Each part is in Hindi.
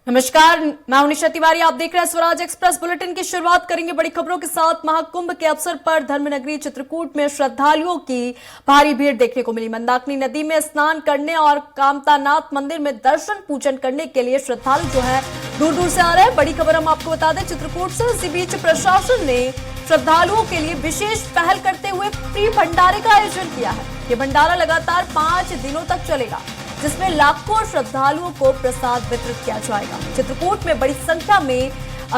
नमस्कार, मैं हूं निशा तिवारी। आप देख रहे हैं स्वराज एक्सप्रेस बुलेटिन की शुरुआत करेंगे बड़ी खबरों के साथ। महाकुंभ के अवसर पर धर्मनगरी चित्रकूट में श्रद्धालुओं की भारी भीड़ देखने को मिली। मंदाकिनी नदी में स्नान करने और कामतानाथ मंदिर में दर्शन पूजन करने के लिए श्रद्धालु जो है दूर दूर से आ रहे हैं। बड़ी खबर हम आपको बता दें चित्रकूट से। इसी बीच प्रशासन ने श्रद्धालुओं के लिए विशेष पहल करते हुए फ्री भंडारे का आयोजन किया है। ये भंडारा लगातार 5 दिनों तक चलेगा, जिसमें लाखों श्रद्धालुओं को प्रसाद वितरित किया जाएगा। चित्रकूट में बड़ी संख्या में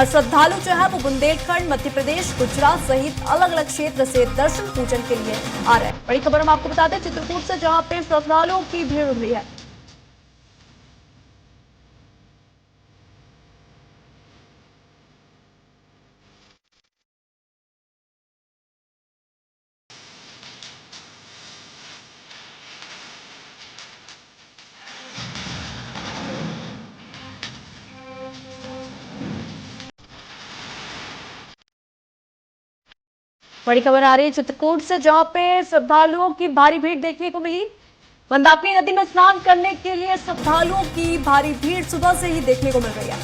श्रद्धालु जो है वो बुंदेलखंड, मध्य प्रदेश, गुजरात सहित अलग अलग क्षेत्र से दर्शन पूजन के लिए आ रहे हैं। बड़ी खबर हम आपको बता दें चित्रकूट से, जहां पे श्रद्धालुओं की भीड़ उमड़ी है। बड़ी खबर आ रही है चित्रकूट से, जहां पे श्रद्धालुओं की भारी भीड़ देखने को मिली। मंदाकिनी नदी में स्नान करने के लिए श्रद्धालुओं की भारी भीड़ सुबह से ही देखने को मिल रही है।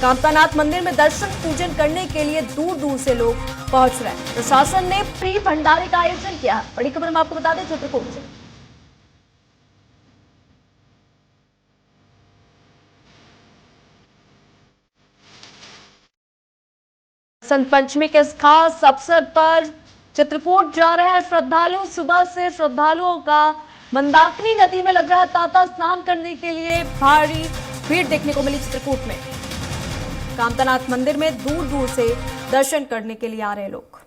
कामतानाथ मंदिर में दर्शन पूजन करने के लिए दूर दूर से लोग पहुंच रहे हैं। प्रशासन ने फ्री भंडारे का आयोजन किया। बड़ी खबर हम आपको बता दें चित्रकूट से। बसंत पंचमी के इस खास अवसर पर चित्रकूट जा रहे हैं श्रद्धालु। सुबह से श्रद्धालुओं का मंदाकिनी नदी में लग रहा तांता स्नान करने के लिए भारी भीड़ देखने को मिली। चित्रकूट में कामतानाथ मंदिर में दूर दूर से दर्शन करने के लिए आ रहे लोग।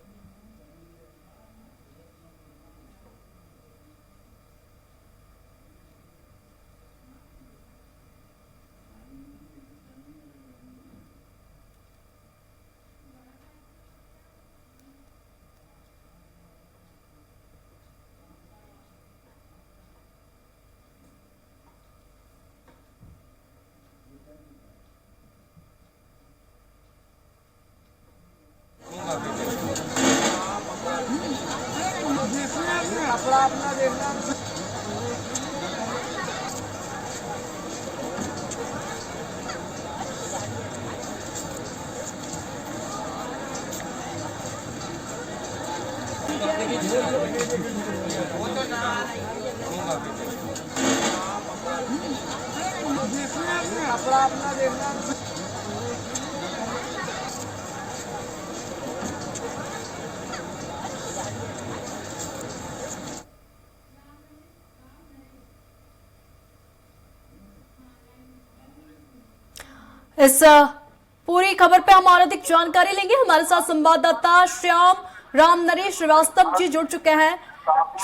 इस पूरी खबर पे हम और अधिक जानकारी लेंगे। हमारे साथ संवाददाता श्याम राम नरेश श्रीवास्तव जी जुड़ चुके हैं।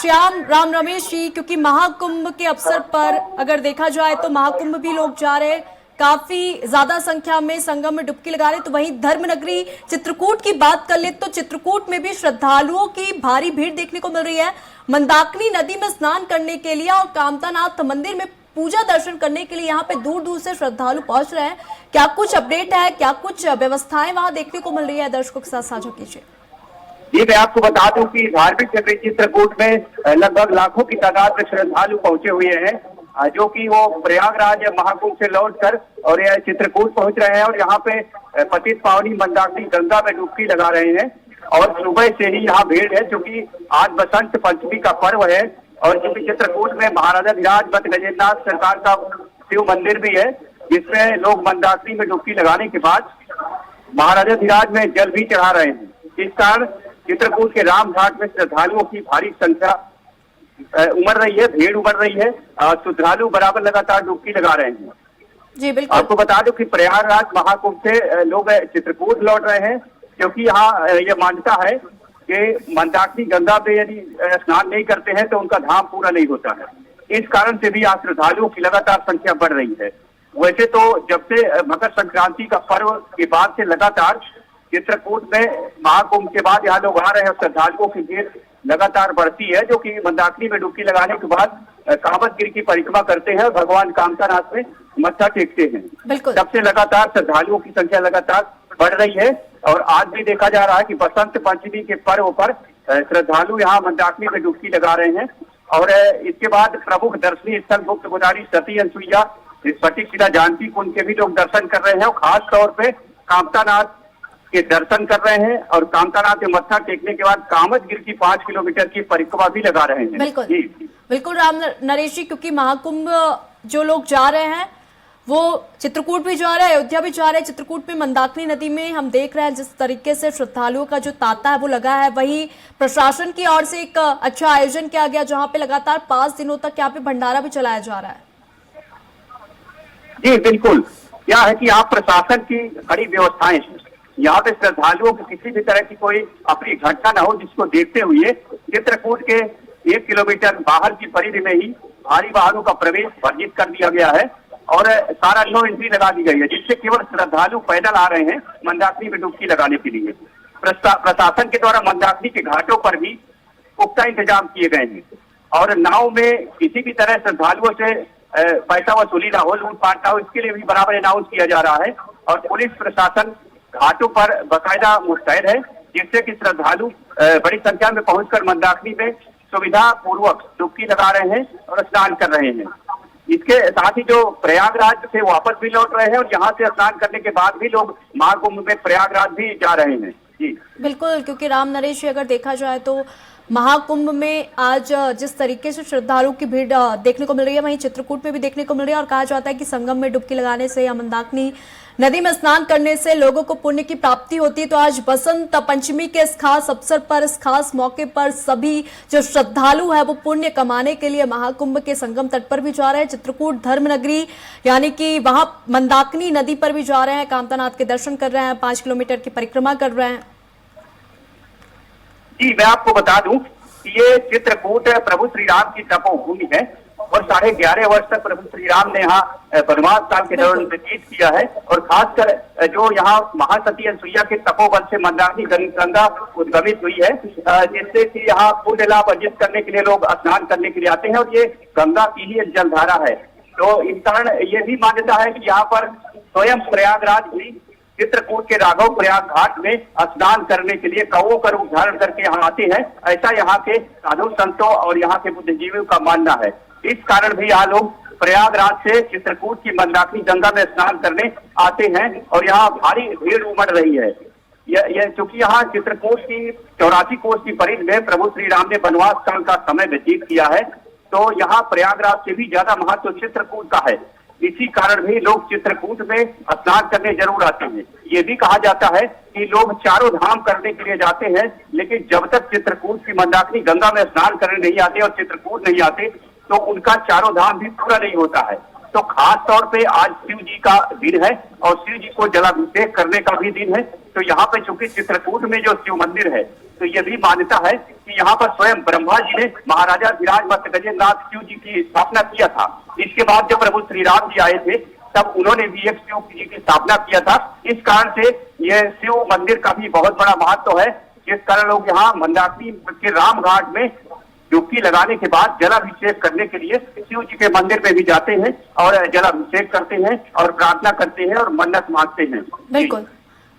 श्याम राम रमेश जी, क्योंकि महाकुंभ के अवसर पर अगर देखा जाए तो महाकुंभ भी लोग जा रहे हैं, काफी ज्यादा संख्या में संगम में डुबकी लगा रहे। तो वहीं धर्मनगरी चित्रकूट की बात कर ले तो चित्रकूट में भी श्रद्धालुओं की भारी भीड़ देखने को मिल रही है। मंदाकिनी नदी में स्नान करने के लिए और कामतानाथ मंदिर में पूजा दर्शन करने के लिए यहाँ पे दूर दूर से श्रद्धालु पहुंच रहे हैं। क्या कुछ अपडेट है, क्या कुछ व्यवस्थाएं वहां देखने को मिल रही है, दर्शकों के साथ साझा कीजिए। जी, मैं आपको बता दूं कि धार्मिक नगरी चित्रकूट में लगभग लाखों की तादाद में श्रद्धालु पहुंचे हुए हैं, जो कि वो प्रयागराज महाकुंभ से लौटकर और यह चित्रकूट पहुंच रहे हैं और यहाँ पे पतित पावनी मंदाकिनी गंगा में डुबकी लगा रहे हैं। और सुबह से ही यहाँ भीड़ है, क्योंकि आज बसंत पंचमी का पर्व है और क्योंकि चित्रकूट में महाराजाधिराज मत गजेंद्रनाथ सरकार का शिव मंदिर भी है, जिसमें लोग मंदाकिनी में डुबकी लगाने के बाद महाराजाधिराज में जल भी चढ़ा रहे हैं। इस कारण चित्रकूट के राम घाट में श्रद्धालुओं की भारी संख्या उमड़ रही है, भीड़ उमड़ रही है। श्रद्धालु बराबर लगातार डुबकी लगा रहे हैं। जी बिल्कुल। आपको बता दूं कि प्रयागराज महाकुंभ से लोग चित्रकूट लौट रहे हैं, क्योंकि यहाँ यह मान्यता है कि मंदाकिनी गंगा पे यदि स्नान नहीं करते हैं तो उनका धाम पूरा नहीं होता है। इस कारण से भी आज श्रद्धालुओं की लगातार संख्या बढ़ रही है। वैसे तो जब से मकर संक्रांति का पर्व के बाद से लगातार चित्रकूट में महाकुंभ के बाद यहाँ लोग आ रहे हैं, श्रद्धालुओं की भीड़ लगातार बढ़ती है, जो कि मंदाकिनी में डुबकी लगाने के बाद कामतगिरी की परिक्रमा करते हैं और भगवान कामतानाथ में मत्था टेकते हैं। तब से लगातार श्रद्धालुओं की संख्या लगातार बढ़ रही है और आज भी देखा जा रहा है कि बसंत पंचमी के पर्व पर श्रद्धालु यहाँ मंदाकिनी में डुबकी लगा रहे हैं। और इसके बाद प्रमुख दर्शनीय स्थल गुप्त गोदावरी सती अनसुईया स्फटिक शिला जानकी कुंड के भी लोग दर्शन कर रहे हैं और खास तौर पे कामतानाथ के दर्शन कर रहे हैं और कामतानाथ के मत्था टेकने के बाद कामदगिर की 5 किलोमीटर की परिक्रमा भी लगा रहे हैं। बिल्कुल जी बिल्कुल राम नरेश जी, क्योंकि महाकुंभ जो लोग जा रहे हैं वो चित्रकूट भी जा रहे हैं, अयोध्या भी जा रहे हैं। चित्रकूट में मंदाकिनी नदी में हम देख रहे हैं जिस तरीके से श्रद्धालुओं का जो तांता है वो लगा है, वही प्रशासन की ओर से एक अच्छा आयोजन किया गया जहां पे लगातार 5 दिनों तक यहाँ पे भंडारा भी चलाया जा रहा है। जी बिल्कुल, क्या है कि यहाँ प्रशासन की कड़ी व्यवस्थाएं हैं। यहाँ पे श्रद्धालुओं की किसी भी तरह की कोई अपनी घटना न हो, जिसको देखते हुए चित्रकूट के 1 किलोमीटर बाहर की परिधि में ही भारी वाहनों का प्रवेश वर्जित कर दिया गया है और सारा नो एंट्री लगा दी गई है, जिससे केवल श्रद्धालु पैदल आ रहे हैं मंदाकिनी में डुबकी लगाने के लिए। प्रशासन के द्वारा मंदाकिनी के घाटों पर भी पुख्ता इंतजाम किए गए हैं और नाव में किसी भी तरह श्रद्धालुओं से पैसा वसूली ना हो, लूटपाट ना हो, इसके लिए भी बराबर अनाउंस किया जा रहा है और पुलिस प्रशासन घाटों पर बाकायदा मुस्तैद है, जिससे कि श्रद्धालु बड़ी संख्या में पहुंचकर मंदाकिनी में सुविधा पूर्वक डुबकी लगा रहे हैं और स्नान कर रहे हैं। इसके साथ ही जो प्रयागराज से वापस भी लौट रहे हैं और यहाँ से स्नान करने के बाद भी लोग महाकुंभ में प्रयागराज भी जा रहे हैं। जी बिल्कुल, क्योंकि राम नरेश, अगर देखा जाए तो महाकुंभ में आज जिस तरीके से श्रद्धालुओं की भीड़ देखने को मिल रही है, वहीं चित्रकूट में भी देखने को मिल रही है और कहा जाता है कि संगम में डुबकी लगाने से या मंदाकिनी नदी में स्नान करने से लोगों को पुण्य की प्राप्ति होती है। तो आज बसंत पंचमी के इस खास अवसर पर, इस खास मौके पर सभी जो श्रद्धालु है वो पुण्य कमाने के लिए महाकुंभ के संगम तट पर भी जा रहे हैं। चित्रकूट धर्म नगरी यानी कि वहां मंदाकिनी नदी पर भी जा रहे हैं, कामतानाथ के दर्शन कर रहे हैं, 5 किलोमीटर की परिक्रमा कर रहे हैं। जी मैं आपको बता दूं कि ये चित्रकूट प्रभु श्री राम की तपोभूमि है और 11.5 वर्ष तक प्रभु श्री राम ने यहाँ वनवास काल के दौरान व्यतीत किया है और खासकर जो यहाँ महासती अनसुईया के तपोबल से मंदाकिनी गंगा उद्गमित हुई है, जिससे कि यहाँ पुण्य लाभ अर्जित करने के लिए लोग स्नान करने के लिए आते हैं और ये गंगा की ही जलधारा है। तो इस कारण ये भी मान्यता है कि यहाँ पर स्वयं प्रयागराज भी चित्रकूट के राघव प्रयाग घाट में स्नान करने के लिए कौओं का रूप धारण करके यहाँ आते हैं, ऐसा यहाँ के साधु संतों और यहाँ के बुद्धिजीवियों का मानना है। इस कारण भी यहाँ लोग प्रयागराज से चित्रकूट की मंदाकिनी गंगा में स्नान करने आते हैं और यहाँ भारी भीड़ उमड़ रही है। चूंकि यहाँ चित्रकूट की 84 कोस की परिधि में प्रभु श्री राम ने वनवास काल का समय व्यतीत किया है, तो यहाँ प्रयागराज से भी ज्यादा महत्व चित्रकूट का है। इसी कारण भी लोग चित्रकूट में स्नान करने जरूर आते हैं। ये भी कहा जाता है कि लोग चारों धाम करने के लिए जाते हैं, लेकिन जब तक चित्रकूट की मंदाकिनी गंगा में स्नान करने नहीं आते और चित्रकूट नहीं आते तो उनका चारों धाम भी पूरा नहीं होता है। तो खास तौर पे आज शिव जी का दिन है और शिव जी को जलाभिषेक करने का भी दिन है। तो यहाँ पे चूंकि चित्रकूट में जो शिव मंदिर है, तो ये भी मान्यता है कि यहाँ पर स्वयं ब्रह्मा जी ने महाराजा धीराज मस्त गजेंद्रनाथ शिव जी की स्थापना किया था। इसके बाद जब प्रभु श्री राम जी आए थे तब उन्होंने भी एक शिव जी की स्थापना किया था। इस कारण से यह शिव मंदिर का भी बहुत बड़ा महत्व है, जिस कारण लोग यहाँ मंदाकिनी के राम घाट में डुबकी लगाने के बाद जलाभिषेक करने के लिए शिव जी के मंदिर में भी जाते हैं और जलाभिषेक करते हैं और प्रार्थना करते हैं और मन्नत मांगते हैं। बिल्कुल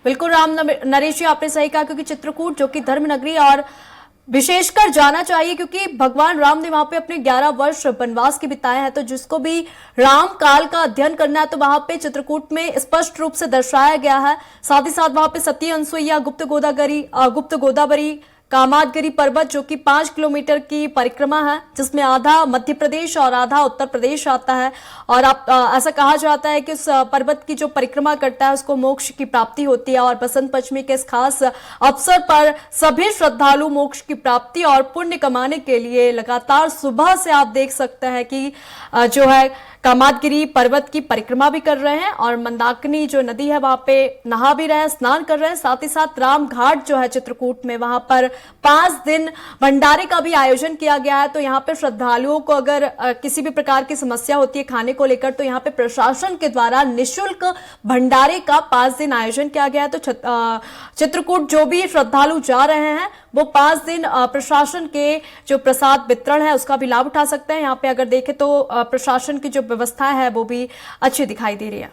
बिल्कुल राम नरेश जी, आपने सही कहा, क्योंकि चित्रकूट जो कि धर्म नगरी और विशेषकर जाना चाहिए क्योंकि भगवान राम ने वहां पे अपने 11 वर्ष वनवास के बिताए हैं। तो जिसको भी राम काल का अध्ययन करना है तो वहां पे चित्रकूट में स्पष्ट रूप से दर्शाया गया है। साथ ही साथ वहां पे सती अनसुईया, गुप्त गोदावरी, कामादगिरी पर्वत जो कि 5 किलोमीटर की परिक्रमा है, जिसमें आधा मध्य प्रदेश और आधा उत्तर प्रदेश आता है। और ऐसा कहा जाता है कि उस पर्वत की जो परिक्रमा करता है उसको मोक्ष की प्राप्ति होती है। और बसंत पंचमी के इस खास अवसर पर सभी श्रद्धालु मोक्ष की प्राप्ति और पुण्य कमाने के लिए लगातार सुबह से आप देख सकते हैं कि जो है कामादगिरी पर्वत की परिक्रमा भी कर रहे हैं और मंदाकिनी जो नदी है वहां पे नहा भी रहे हैं, स्नान कर रहे हैं। साथ ही साथ राम घाट जो है चित्रकूट में, वहां पर 5 दिन भंडारे का भी आयोजन किया गया है। तो यहाँ पे श्रद्धालुओं को अगर किसी भी प्रकार की समस्या होती है खाने को लेकर, तो यहाँ पे प्रशासन के द्वारा निःशुल्क भंडारे का 5 दिन आयोजन किया गया है। तो चित्रकूट जो भी श्रद्धालु जा रहे हैं वो 5 दिन प्रशासन के जो प्रसाद वितरण है उसका भी लाभ उठा सकते हैं। यहाँ पे अगर देखें तो प्रशासन की जो व्यवस्था है वो भी अच्छी दिखाई दे रही है।